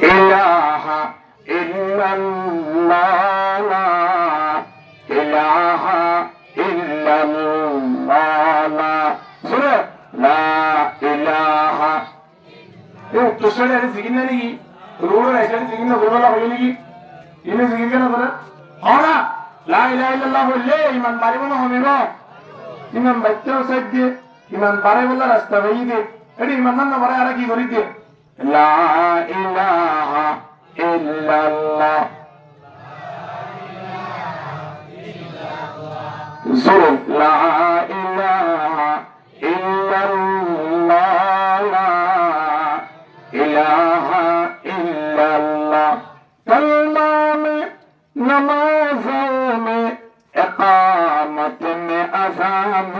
ইলাহা ইল্লাল্লাহ লা ইলাহা ইল্লাল্লাহ সুরে লা ইলাহা এ তো সেটা জিকির নাকি রোড রাইসা জিকির না বলা হলো নাকি ইনি জিকির কেন করে হনা লা ইলাহা ইল্লাল্লাহ বললে ইমান বাড়িব না হবে না ইমান বাইতেও সাইড দিয়ে ইমান বাড়ে বলা রাস্তা হই দে এটি ইমান না বাড়ে আর কি করি দে লা ইলাহা ইল্লাল্লাহ জোরে লা ইলাহা ইল্লাল্লাহ লা ইলাহা ইল্লাল্লাহ কলমা में नमाज़ों में इक़ामत में अज़ान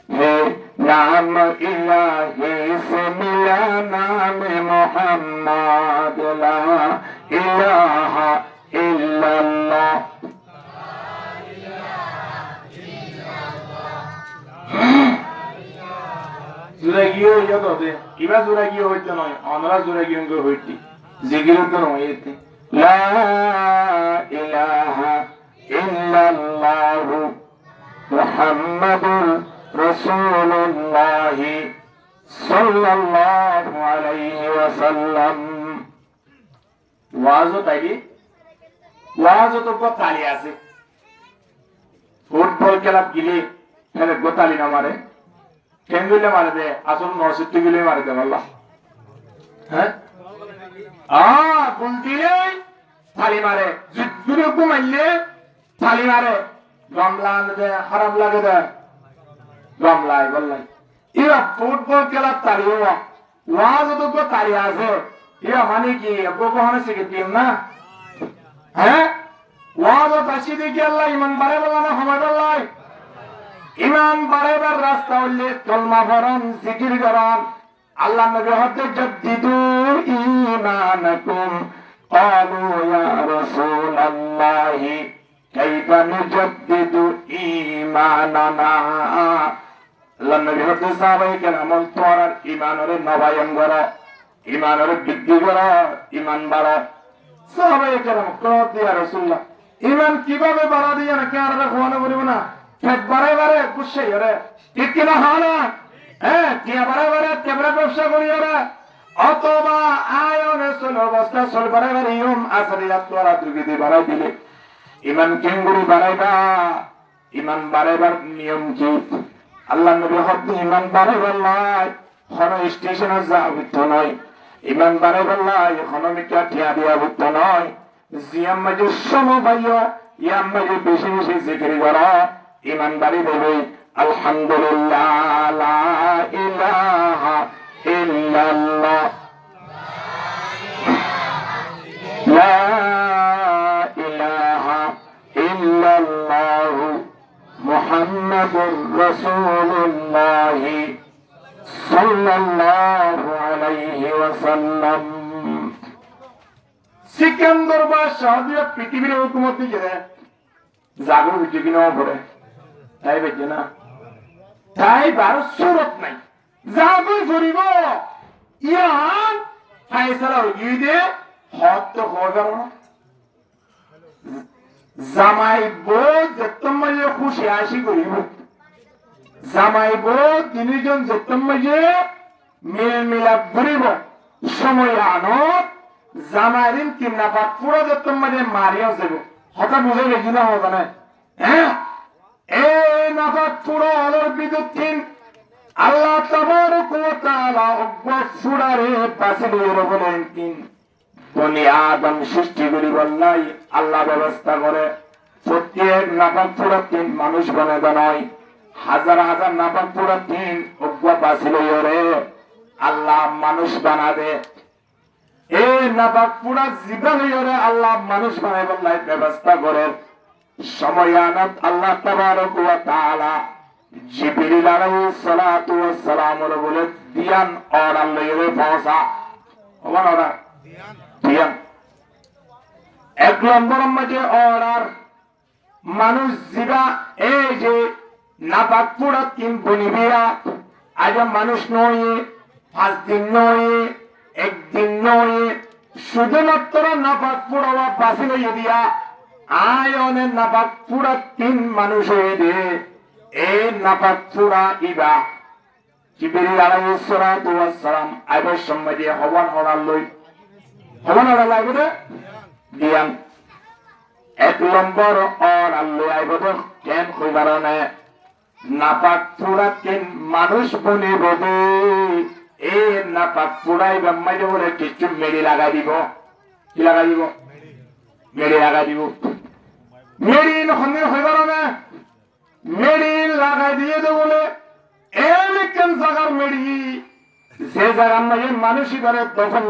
है नाम इलाही से मिला नाम मोहम्मद ला इलाहा इल्लल्लाह জুরাগিও ইয়া দে ইবা জুরাগিও হইতে নয় অনরা জুরাগিও কে হইতি জিকির তো নয় এতে লা ইলাহা ইল্লাল্লাহ মুহাম্মাদুর রাসূলুল্লাহ সাল্লাল্লাহু আলাইহি ওয়াসাল্লাম ওয়াজ তো কথালি আছে ফুটবল খেলা গিলে ফেলে গোতালি না মারে কেন্দ্রে মারে দে আসল নসিদ্ধ গিলে মারে দে আল্লাহ হ্যাঁ গুলতিলে থালি মারে জিদ্দুরে ঘুমাইলে থালি মারে গমলা দে খারাপ লাগে দে গমলায় বললাই এরা ফুটবল খেলার তালি ওয়াজ তো তালি আছে এরা মানে কি কখনো শিখেছিলাম না হ্যাঁ ওয়াজ তাসি দেখি আল্লাহ ইমান বাড়ে বলা না সময় বললাই ইমান বাড়াইবার রাস্তা হইলে কলমা পড়ন জিকির করন আল্লাহ নবী হতে জাদ্দিদু ঈমানাকুম ক্বালু ইয়া রাসূলুল্লাহ কাইফা নুজাদ্দিদু ঈমানানা আল্লাহ নবী হতে সাহাবায়ে কেরাম তোরার ঈমানের নবায়ন করো ঈমানের বৃদ্ধি করো ঈমান বাড়াও সাহাবায়ে কেরাম কত ইয়া রাসূলুল্লাহ ঈমান কিভাবে বাড়া দিয়া না কে আর রাখওয়ানা করিব না বারে বারে গুসে ওরে ঠিক কিনা হানা হ্যাঁ কে বারে বারে কেবরা ব্যবসা করি ওরা অথবা আয়নে চলো অবস্থা চল বারে বারে ইয়ম আসরিয়াত তোরা দুগিদি বাড়াই দিলে ইমান কেঙ্গুরি বাড়াইবা ইমান বাড়াইবার নিয়ম কি আল্লাহ নবী হতে ইমান বাড়াইবার লাই কোন স্টেশনে যাওয়া হইতো নয় ইমান বাড়াইবার লাই কোন মিটা ঠিয়া দিয়া হইতো নয় জিয়াম মাঝে সমবাইয়া ইয়াম মাঝে বেশি বেশি জিকির করা ইমান বাড়ি দেবে আলহামদুলিল্লাহ লা ইলাহা ইল্লাল্লাহ লা ইলাহা ইল্লাল্লাহ মুহাম্মাদুর রাসূলুল্লাহ সাল্লাল্লাহু আলাইহি ওয়াসাল্লাম সিকান্দার বাদশাহ পৃথিবীর হুকুমত দিয়ে জাগর হইছে কিনা পড়ে তাই বেজে না তাই বারো সুরত নাই জাগর করিব ইয়ান ফাইসালা হই দে হক তো হবে না জামাই বউ যতময়ে খুশি আসি করিব জামাই বউ তিনজন যতময়ে মিল মিলাপ করিব সময় আনত জামাইরিন কিমনা পাক পুরো যতময়ে মারিয়া যাব হঠাৎ বুঝে গেছি না হবে না হ্যাঁ এই নাফাক পুরো আলোর বিদ্যুৎ আল্লাহ তাবারক ওয়া তাআলা অগ্রসুরারে পাশে বলেন তিন বনি আদম সৃষ্টি করি বললাই আল্লাহ ব্যবস্থা করে প্রত্যেক নাফাক পুরো তিন মানুষ বানায় নয় হাজার হাজার নাফাক পুরো তিন অগ্র পাশে রে আল্লাহ মানুষ বানাবে এই নাফাক পুরো জীবন রে আল্লাহ মানুষ বানায় বললাই ব্যবস্থা করে সময়ানত আল্লাহ তাবারক ওয়া তাআলা জিবরিল আলাইহিস সালাতু ওয়াস সালাম বলে দিয়ান আর আল্লাহর পৌঁছা ওরা দিয়ান এক নম্বর মধ্যে অর্ডার মানুষ জিবা এই যে নাপাক পুরা তিন বনিবিয়া আজ মানুষ নয় 5 দিন নয় একদিন নয় শুধুমাত্র নাপাক পুরা বাসি লইয়া দিয়া আয়নের নাপাক পুরা 3 মানুষ হয়ে দে এই নাপাক পুরা ইবা জিবরিল আলাইহিস সালাতু ওয়াস সালাম আইবার সময় দিয়ে হবন হড়াল লই হবন হড়াল লাগবে দিয়ান 1 নম্বর আর আল্লাহ আইবদ কেন কইবার না নাপাক পুরা 3 মানুষ বনে বদে এই নাপাক পুরাই বাম্মাই বলে কিছু মেডি লাগাই দিব কি লাগাই দিব মেডি লাগাই দিব মেডি নখনের হইবার না মেডি লাগাই দিয়ে দে বলে এলিকেন জাগার মেডি যে জায়গার মাঝে মানুষই করে দফন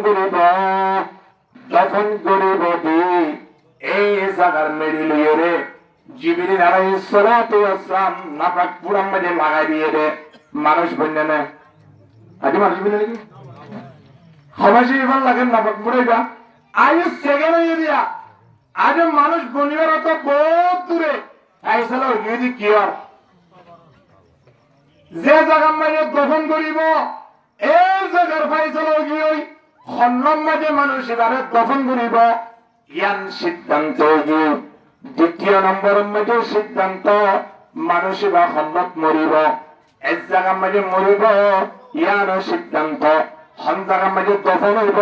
করিব দি এই জায়গার মেডি লইয়ে রে জিবরিল আলাইহিস সালাতু ওয়াস সালাম নাপাক পুরার মাঝে লাগাই দিয়ে দে মানুষ বন্যা না আদি মানুষ বন্যা নাকি হবাসি এবার লাগে নাপাক পুরাইবা আজ সেকেন্ড দিয়া আজ মানুষ বনিবার তো বহুত দূরে আইসালা গিয়ে কি আর যে জায়গার মাঝে দফন করিব এই জায়গার ফাইসালা গিয়ে খন্ডর মাঝে মানুষ এবারে দফন করিব ইয়ান সিদ্ধান্ত দ্বিতীয় নম্বরের মধ্যে সিদ্ধান্ত মানুষ বা খন্ডত মরিব এক জায়গার মাঝে মরিব ইয়ানো সিদ্ধান্ত হন জায়গার মাঝে দফন হইব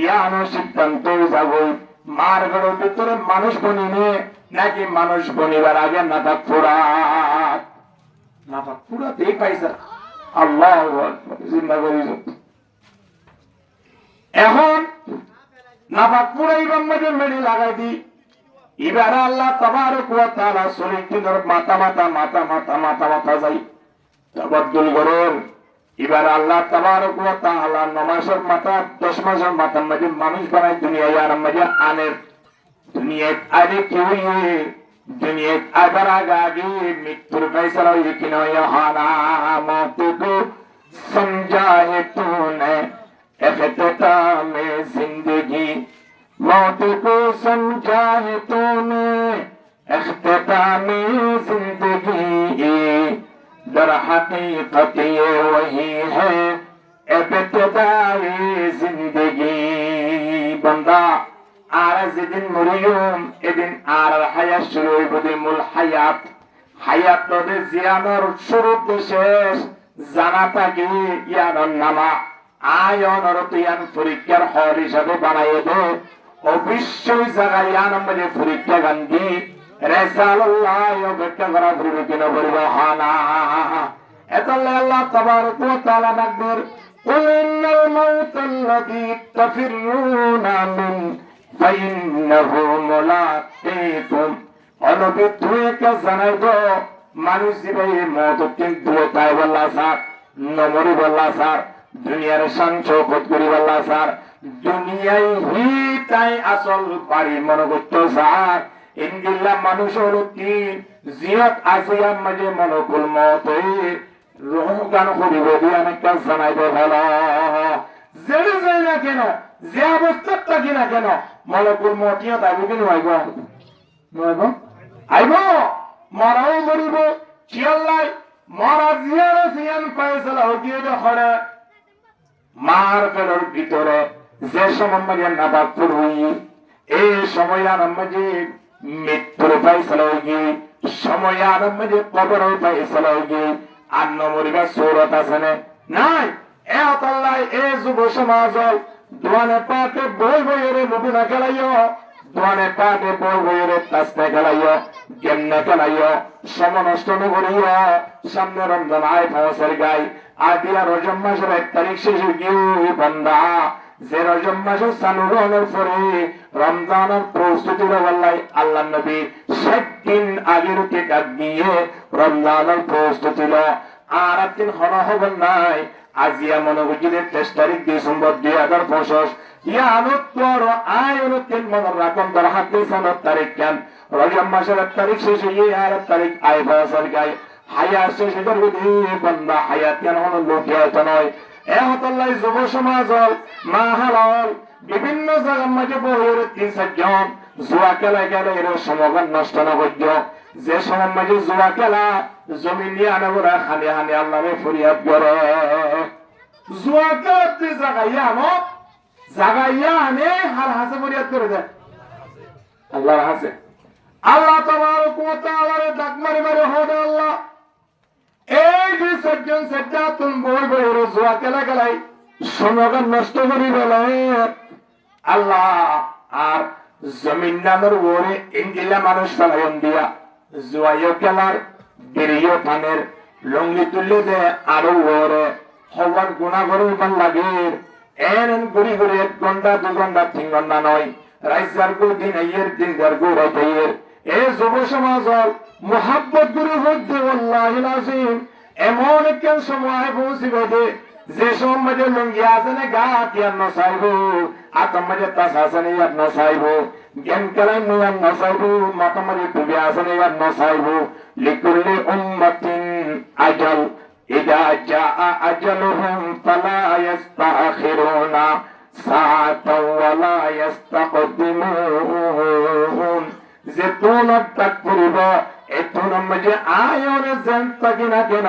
ইয়ানো সিদ্ধান্ত যাবই মার ঘরের ভিতরে মানুষ বনিনে নাকি মানুষ বনিবার আগে নাপাক পুরা নাপাক পুরা দেই পাইছে আল্লাহ চিন্তা করিস এখন নাপাক পুরা ইবার মধ্যে মেডি লাগাই দি এবার আল্লাহ তাবারক ওয়া তাআলা সলিটিনের মাথা মাথা মাথা মাথা মাথা মাথা যাই তাবাদ্দুল করেন এবার আল্লাহ তাবারক ওয়া তাআলা 9 মাসের মাথা 10 মাসের মাথার মধ্যে মানুষ বানাই দুনিয়ায় আর মধ্যে আনের দুনিয়ায় আরে কি হইয়ে দুনিয়ায় আবার আগে মৃত্যুর ফয়সালা হইয়ে কি নয় হানা মতকো সমঝা হে তूने इख्तिताम जिंदगी मौत को समझा है तूने इख्तिताम जिंदगी दर हकीकत ये वही है इब्तिदाए जिंदगी बंदा আর যেদিন মরিয়ম এদিন আর হায়াত শুরু হইব দিমুল হায়াত হায়াত তোদের জিয়ানোর শুরু শেষ জানা থাকি ইয়ানোর নামা আয়নর তুয়ান পরীক্ষার হল হিসাবে বানাইয়ে দে অবশ্যই জায়গায় ইয়ানোর মধ্যে পরীক্ষা গান্ধী রেসাল্লাহ অপেক্ষা করা পড়বে কিনা বলবো হানা এতাল্লাহ আল্লাহ তাবারক ওয়া তাআলা নাকবির কুল ইন্নাল মাউতাল্লাযী তাফিরুনা মিন ফাইন্নাহু মুলাকীকুম অনবি তুইকে জানাই দো মানুষ জীবে মত কিন্তু তাই বললা স্যার নমরি বললা স্যার দুনিয়ার সংসদ করি বললা স্যার দুনিয়ায় হি তাই আসল বাড়ি মনে করতো স্যার ইন্দিল্লা মানুষের তিন জিয়ত আসিয়ার মাঝে মনকুল মত রোহ গান করিব দিয়ে অনেকটা জানাই দো ভালো জেনে যাই না কেন যে অবস্থার থাকি না কেন মলকুল মতিও তাইব কেন আইব আইব মরাও মরিব চিয়াল্লাই মরা জিয়ার সিয়ান পাইছলা হকিয়ে দেখরে মার পেটের ভিতরে যে সময় মাঝে নাবাক পড়ুই এই সময় মাঝে মৃত্যুর পাইছলা হইগি সময় মাঝে কবর পাইছলা হইগি আর নমরিবা সৌরত আছে নাই এ অতল্লাই এ যুব সমাজ দোয়ানে পাতে বই বইয়ের মুবিনা খেলাইও দোয়ানে পাতে বই বইয়ের তাসনে খেলাইও কেমনে খেলাইও সমনষ্ট নগরীয় সামনে রমজান আয় ফসের গাই আদিয়া রজব মাসের 1 তারিখ শেষে গিয়ে বন্দা যে রজব মাসের সানুরনের পরে রমজানের প্রস্তুতির বললাই আল্লাহ নবী 7 দিন আগের কে ডাক দিয়ে রমজানের প্রস্তুতি ল আর দিন হনা হবে নাই আজিয়া মনোবিজ্ঞানের 23 তারিখ ডিসেম্বর 2025 ইয়ানুত পর আয়নুত মনের রাকম দর হাতে সনত তারিখ কেন রজব মাসের 1 তারিখ শেষে আর তারিখ আই ফসল গায় হায়াত শেষে করবে বান্দা হায়াত কেন হলো লোকিয়াত নয় এহতাল্লাহ যুব সমাজ মা হালাল বিভিন্ন জায়গার মাঝে বইয়ের 3-4 জন জুয়া খেলা গেলে এর সমাগম নষ্ট না করত যে সময় মাঝে জুয়া খেলা জমি নিয়ে আনে বলে খালি হানি আল্লাহরে ফরিয়াদ করে জুয়া খেলাতে জায়গায় আনো জাগাইয়া আনে আর হাসে ফরিয়াদ করে দেয় আল্লাহর হাসে। আল্লাহ তাবারক ওয়া তাআলার ডাক মারি মারি হবে আল্লাহ এই যে সজ্জন সজ্জাতুন বই বই রজুয়া কেলা গেলাই সমগান নষ্ট করি বলে আল্লাহ আর জমিন নামের ওরে ইন্দিলা মানুষ ফেলায়ন দিয়া জুয়াইও কেলার বেরিয়ে পানের লঙ্গি তুলে দে আরো ওরে হওয়ার গুণা করে ভাল লাগে এন ঘুরি ঘুরি 1 ঘন্টা 2 ঘন্টা 3 ঘন্টা নয় রাইজার গো দিন আইয়ের দিন গার গো রাইয়ের এ যুব সমাজ মোহাব্বত গুরু হচ্ছে আল্লাহি নাজিম এমন একটা সময় পৌঁছিবে যে সময় লঙ্গি আছে না গা তিয়ার নসাইব আতমাজে তাস আছে না ইয়ার নসাইব জ্ঞান কালাই নিয়ার নসাইব মাতামাজে টুবি আছে না ইয়ার নসাইব লিকুল্লি উম্মাতিন আজাল ইদা জাআ আজালুহুম ফালা ইস্তাখিরুনা সাআতাও ওয়ালা ইস্তাকদিমুন যে তোমরা তাক করিব এত নম্বরে আয়নে জানতা কিনা কেন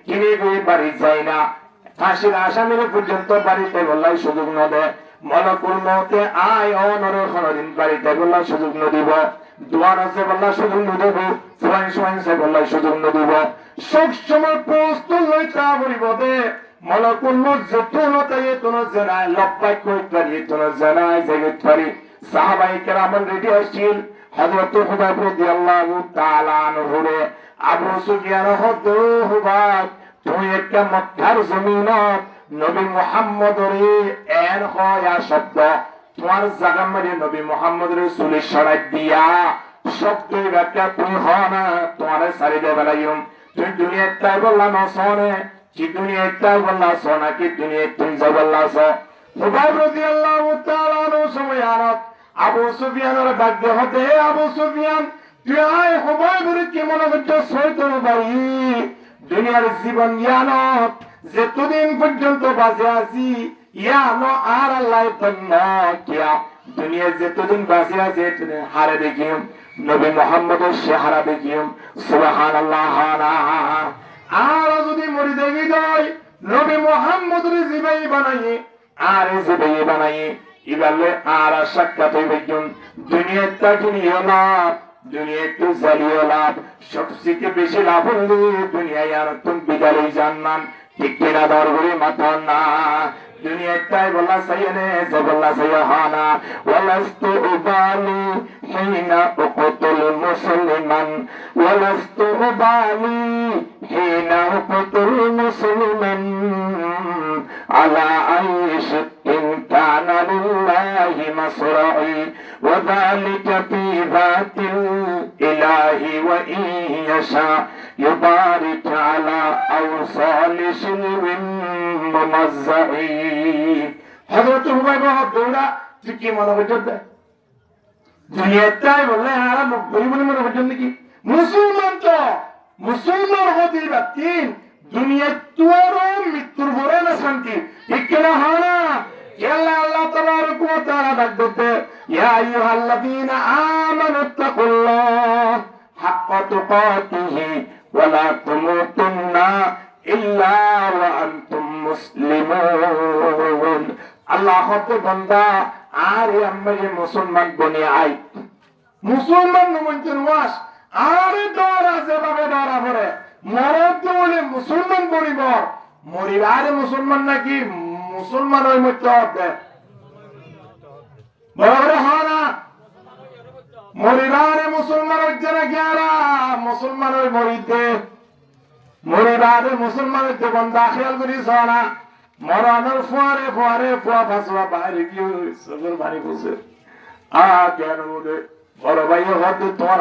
কিনে গই বাড়ি যায় না ফাঁসির আসামির পর্যন্ত বাড়িতে বললাই সুযোগ ন দে মলকুল মউতে আয়নের কোনদিন বাড়িতে বললাই সুযোগ ন দিব দুয়ার আছে বললাই সুযোগ ন দিব সোয়াইন বললাই সুযোগ ন দিব সব সময় প্রস্তুত লইতা বলিব দে মলকুল মউত যতন তাই তোন জানাই লব্বাই কই পারি তোন জানাই জাগত পারি সাহাবায়ে কেরাম রেডি আসছিল হযরত হুবাইব রাদিয়াল্লাহু তাআলা আনহু রে আবু সুফিয়ান হতো হুবাইব তুই একটা মক্কার জমিনত নবী মুহাম্মদের এর হয় শব্দ তোমার জায়গা মানে নবী মুহাম্মদের চুলি সরাই দিয়া শব্দ ব্যাখ্যা তুই হ না তোমার সারি দে বেলাইম তুই দুনিয়ার তাই বললা না শোনে কি দুনিয়ার তাই বললা শোনা কি দুনিয়ার তুমি যা বললা শো হুবাইব রাদিয়াল্লাহু তাআলা আনহু সময় আনত আবু সুফিয়ানের ভাগ্য হতে আবু সুফিয়ান তুই আয় হুবাইবের কি মনে করছো সৈতন বাড়ি দুনিয়ার জীবন ইয়ানত যেতদিন পর্যন্ত বাঁচে আছি ইয়ানো আর আল্লাহ তন্ন কিয়া দুনিয়া যেতদিন বাঁচে আছে হারে দেখিম নবী মুহাম্মদের চেহারা দেখিম সুবহানাল্লাহ আর যদি মরি দেখি যাই নবী মুহাম্মদের জিবাই বানাই আর জিবাই বানাই ইবালে আর সাক্ষাৎ হইবে দুনিয়ার তাকিনিও না দুনিয়ায় তো জালিও লাভ সবথেকে বেশি লাভ হলে দুনিয়ায় আর তুমি বিদারে জান্নাত ঠিক কিনা দরবারে মাথা না দুনিয়ায় তাই বলা সাইনে জবল্লা সাইহানা ওয়ালাস্তু উবালি হিনা উকতুল মুসলিমান ওয়ালাস্তু উবালি হিনা উকতুল মুসলিমান আলা আইশ ইন কানা লিল্লাহি মাসরাই وذلك في ذات الإله وإن يشاء يبارك على أوصال شلو ممزعي حضرت হুবাইব দৌড়া তুই কি মনে করছিস দুনিয়াটাই বললে আর নব্বই মনে করছেন নাকি মুসলমান হতে বাতিন দুনিয়া তোরও মৃত্যুর পরে না শান্তি ঠিক কিনা হয় না আল্লাহ তাবারক ওয়া তাআলা ডাকতে ইয়া আইয়ুহাল্লাযীনা আমানু তাকুল্লাহ হাক্কা তুকাতিহি ওয়া লা তামুতুন্না ইল্লা ওয়া আনতুম মুসলিমুন আল্লাহ হতে বান্দা আর আমি মুসলমান বনে আই মুসলমান নমন্তর ওয়াস আর দরা যেভাবে দরা পড়ে মরদ বলে মুসলমান বনিব মরিবারে মুসলমান নাকি মুসলমান ওই মধ্যে হবে বড় হানা মরিবারে মুসলমান হচ্ছে না গিয়ারা মুসলমান ওই মরিতে মরিবারে মুসলমান হচ্ছে বন্ধা খেয়াল করিস না মরানোর ফুয়ারে ফুয়া ফাঁসুয়া বাইরে কি সবর বাড়ি বসে কেন বড় ভাই হতে তোমার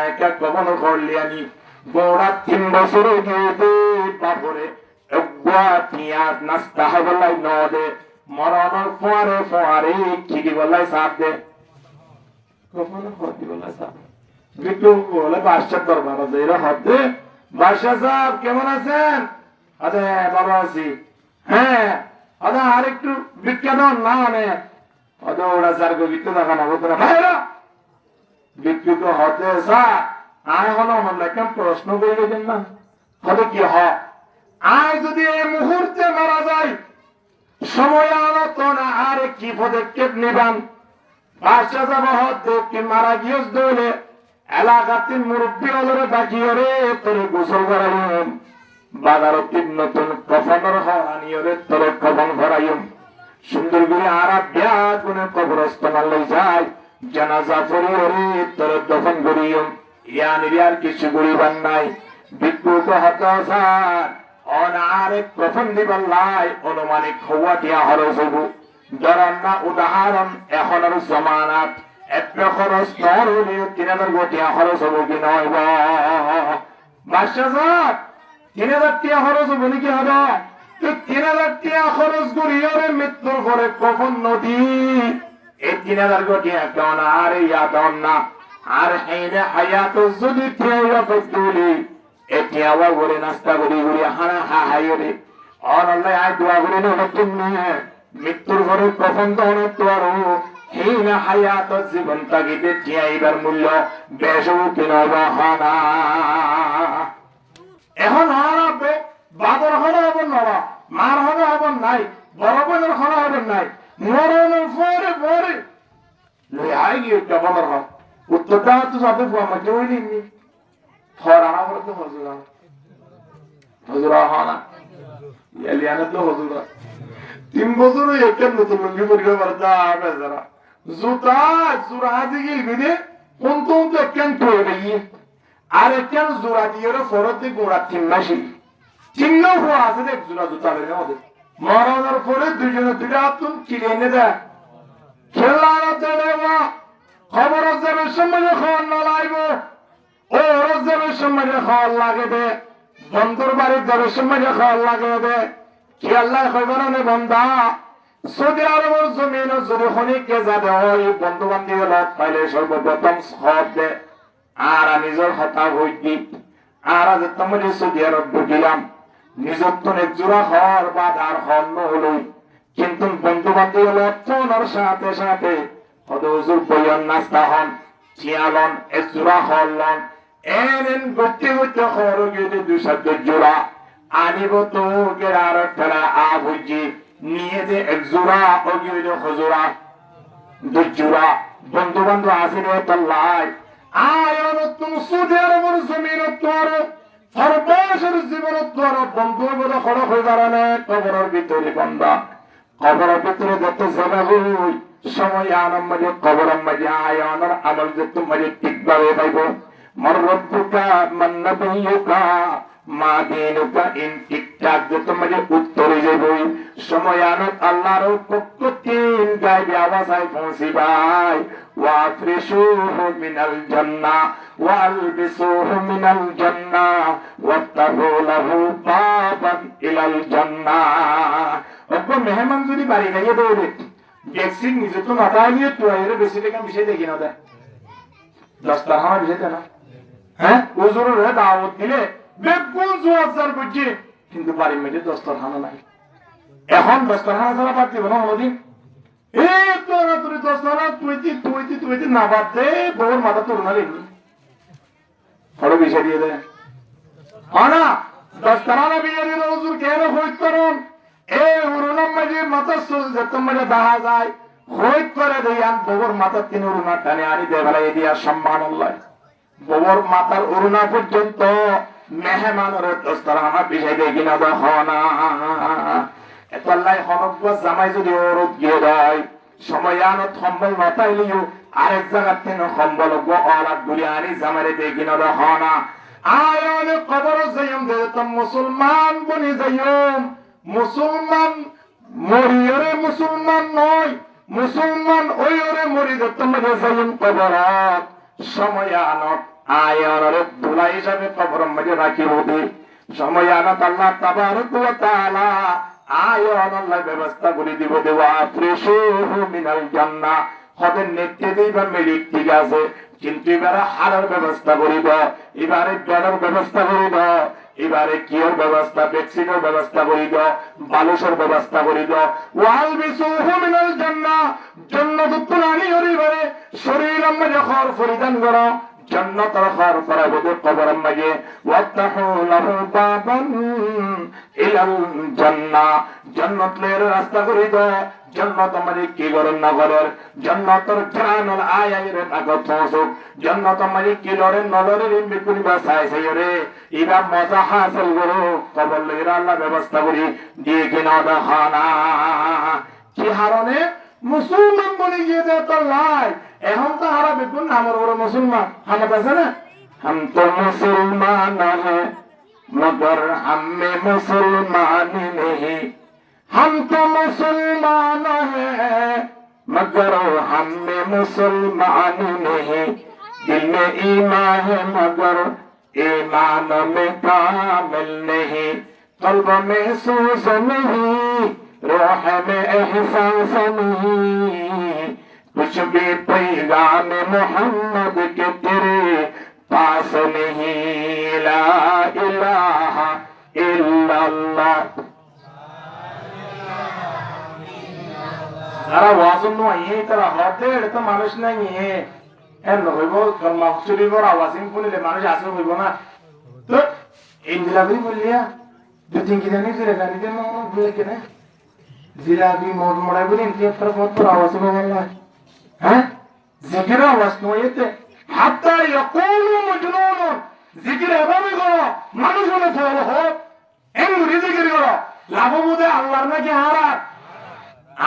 একা কখনো করলি আনি বৌড়া 3 বছর গিয়ে বাপরে নাস্তা হবলাই ন দে মরানোর ফুয়ারে খিদি বলাই সাপ দে কখনো হতি বলাই সাপ বিটু বলে বাদশার দরবার আছে এরা হতে বাদশা সাহেব কেমন আছেন আরে বাবা আছি হ্যাঁ আদা আরেকটু বিখ্যাত না মানে আদা ওরা স্যার বিখ্যাত দেখা না বলতে ভাইরা বিখ্যাত হতে স্যার আয় হলো আমরা কেমন প্রশ্ন করে গেছেন না হতে কি হয় আজ যদি এই মুহূর্তে মারা যায় সময় আনো তো না আর কি পদক্ষেপ নিবান বাদশাহ সাহেব দেখে মারা গিয়েছ দৌলে এলাকাতে মুরব্বী হলরে ডাকিয়ে রে তোরে গোসল করাইম বাজারতে নতুন কফনের হরানিয়রে তোরে কফন ভরাইম সুন্দর করে আরা ব্যাগ গুনে কবরস্থান লই যায় জানাজা পড়ি ওরে তোরে দফন করিম ইয়ানি আর কিছু করিবার নাই বিদ্যুৎ হতাশার অনারে কফন দিবার লাই অনুমানিক হওয়া দিয়া খরচ হব ধরেন না উদাহরণ এখনের জমানাত একটা খরচ নর হলেও ৩,০০০ টাকা খরচ হবো কি নয় বাদশাহ সাহেব ৩,০০০ টাকা খরচ হবো নাকি হবে ৩,০০০ টাকা খরচ করিও রে মৃত্যুর পরে কখন নদী এই ৩,০০০ টাকা কেন আর ইয়াদ না আর হেরে হায়াত যদি তুলি এটি আবার করে নাস্তা করি ঘুরি হানা হা হাই রে আর আল্লাহ আয় দোয়া করে নতুন মৃত্যুর পরে কখন তো অনেক আরো হেনা হায়াত জীবন তাগিদে জিয়াইবার মূল্য বেশও কিনবা হানা এখন হারাবে বাদর হলে হবে নবা মার হলে হবে নাই বড় বোনের হলে হবে নাই মরণের পরে পরে লই আই গিয়ে কেবল হোক উত্তরটা তো সাথে আমাকে ওই নিননি হরানা বলে তো হজুরা হজুরা হানা ইয়ালিয়ানে তো হজুরা 3 বছর একটা নতুন লুঙ্গি পরিবে পারতা বেজারা জুতা জুরা দিগিল বিদে কোন তো কেন তোয় গই আর কেন জুরা দিয়ে ফরতে গোড়া 3 মাসি 3 না হওয়া আছে দেখ জুরা জুতা রে ওদের মরণের পরে দুজনে দুটা তুন কিনে এনে দেয় খেলানো দেবা খবর যাবে সময় খাওয়ার না লাগবে ও যাবে সময় খাওয়ার লাগে দে বন্ধুর বাড়ির যাবে সময় খাওয়ার লাগে দে কি আল্লাহ খবরানে বন্দা সৌদি আরবের জমিন যদি খনিকে যাবে ওই বন্ধু বান্ধব লগ পাইলে সর্বপ্রথম সব দে আর আমি নিজের হতা হই দি আর আজ তোমাদের সৌদি আরব ঢুকিলাম নিজের তো এক জোড়া হর বা দার হর নহলই কিন্তু বন্ধু বান্ধব লগ তোর সাথে সাথে হদুজুর বইয়ার নাস্তা হন চিয়ালন এক জোড়া হরলন এন গতি গতি হর গিয়ে 200 জোড়া আনিব তো আর ফেলা আবুজি নিয়ে দে এক জোড়া ওগিয়ে হজুরা 2 জোড়া বন্ধু বান্ধব আসিনে তল্লাই আয়ন তুমি সুদের মর জমিন তোর সর্বশেষ জীবন তোর বন্ধু বলে খড় হয়ে দাঁড়ানে কবরের ভিতরে বন্ধা কবরের ভিতরে যত জায়গা হই সময় আনম মাঝে কবরের মাঝে আয়নের আমল যে তোমাকে ঠিকভাবে পাইব মর রব্বুকা মান নবিয়ুকা মা দিনুকা ইন ঠিকঠাক যে তোমাকে উত্তরে যাবই সময় আনত আল্লাহর পক্ষ তিন গাইবে আওয়াজায় পৌঁছিবাই ওয়াফরিশুহু মিনাল জান্নাহ ওয়ালবিসুহু মিনাল জান্নাহ ওয়াফতাহু লাহু বাবান ইলাল জান্নাহ ওগো মেহমান যদি বাড়ি গাইয়ে দৌড়ে ভ্যাকসিন নিজে তো মাথায় নিয়ে তো এর বেশি টাকা বিষয় দেখি না দেয় 10 টাকা বিষয় দেয় না হ্যাঁ ওজোরের দাওয়াত দিলে বেগুন জোয়ার করছে কিন্তু বাড়ির মেয়েদের 10 টাকা নাই এখন 10 টাকা ছাড়া বাদ দিব না কোনদিন এই তোরা তুই 10 টাকা তুই না বাদ দে বউর মাথা তোর না লেগে বড় বিষয় দিয়ে দেয় আনা 10 টাকা না বিয়ে দিয়ে হুজুর কেন হইত করুন এই উরুনার মাঝে মাথা সুল যেত মাঝে দেখা যায় হইত করে দেয়ান বউর মাথা 3 উরুনা টানে আনি দেয় বেলা এই দিয়া সম্মান আল্লাহ বউর মাথার উরুনা পর্যন্ত মেহমানের 10 টাকা না বিষয় দিয়ে কিনা দহনা এত আল্লাহ হনব্ব জামাই যদি ওরত গিয়ে দেয় সময় আনত সম্বল নতাইলিও আরেক জায়গার থেকে সম্বল আলাদ গুলি আনি জামাইরে দিয়ে কিনা দহনা আয়নে কবর যাইম দে তো মুসলমান বনি যাইম মুসলমান মরিয়রে মুসলমান নয় মুসলমান ওইরে মরি দে তোমাকে যাইম কবর সময় আনত আয়রে দুলা হিসাবে কবর মধ্যে রাখিব দে সময় আনত আল্লাহ তাবারক ওয়া তাআলা আয়ন আল্লাহ ব্যবস্থা করে দিব দেওয়া ফ্রেশুহু মিনাল জান্নাহ হদের নেটে দিবা মেলিক ঠিক আছে কিন্তু এবারে হারার ব্যবস্থা করিব এবারে বেড়ার ব্যবস্থা করিব এবারে কিয়র ব্যবস্থা ভ্যাকসিনের ব্যবস্থা করিব বালুসের ব্যবস্থা করিব ওয়াল বিসুহু মিনাল জান্নাহ জান্নাত তুলানি হরিবারে শরীর আমরা যখন পরিধান করো জান্নাতের ঘর করাবো কবরের মাঝে ওয়াফতাহু লাহু বাবান ইলাল জান্নাহ জান্নাত লের রাস্তা করে দাও জান্নাত আমারে কি করেন না করেন জান্নাতের ঘ্রাণের আয়াইরে আগত হোক জান্নাত আমারে কি লরেন নলরের বিকুনি বাসাইছে রে ইবা মজা হাসিল করো কবর লের আল্লাহ ব্যবস্থা করি দিয়ে কিনা দেখানা কি হারনে মুসলমান বনে গিয়ে দে তো লাই এখন তো হারা বিকুন আমার বড় মুসলমান হামত আছে না हम तो मुसलमान हैं मगर हम में मुसलमान नहीं हम तो मुसलमान हैं मगर हम में मुसलमान नहीं दिल में ईमान है मगर ईमान में कामिल नहीं कल्ब में सूस नहीं रूह में एहसास नहीं कुछ भी पैगाम मोहम्मद के तेरे पास नहीं ला इलाहा इल्लल्लाह যারা ওয়াজন নয় এই তারা হতে এটা তো মানুষ নাই এর হইব মাহসুরিবর আওয়াজিং শুনিলে মানুষ আসবে হইব না তো এই জিলাপি বললিয়া দু তিন কি জানি জিরা গাড়ি দেন বলে কেন জিলাপি মোট মোড়াই বলি ইন্টার পর আওয়াজ হবে না হ্যাঁ জিকির আওয়াজ নয় এতে হাত্তা ইয়াকুলু মাজনুন জিকির এভাবে করো মানুষ হলে ফল হোক এমনি জিকির করো লাভ বুঝে আল্লাহর নাকি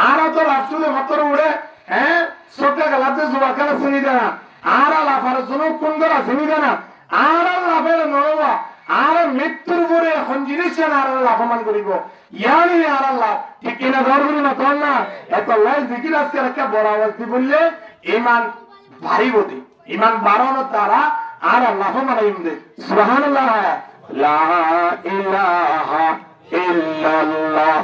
আরা তো রাষ্ট্রে মতর উড়ে হ্যাঁ সোটা গলাতে জুয়া খেলা চিনি দেনা আরা লাফার জন্য কোন ধরা চিনি দেনা আরা লাফের নড়বা আরা মৃত্যুর পরে এখন জিনিস আর লাভমান করিব ইয়ানি আর লাভ ঠিক কিনা ধর করি না তোর না এত লাই জিকির আজকে একটা বড় আওয়াজ দি বললে ইমান ভারী বদি ইমান বাড়ানোর দ্বারা আর আল্লাহ মানাইম দে সুবহানাল্লাহ লা ইলাহা ইল্লাল্লাহ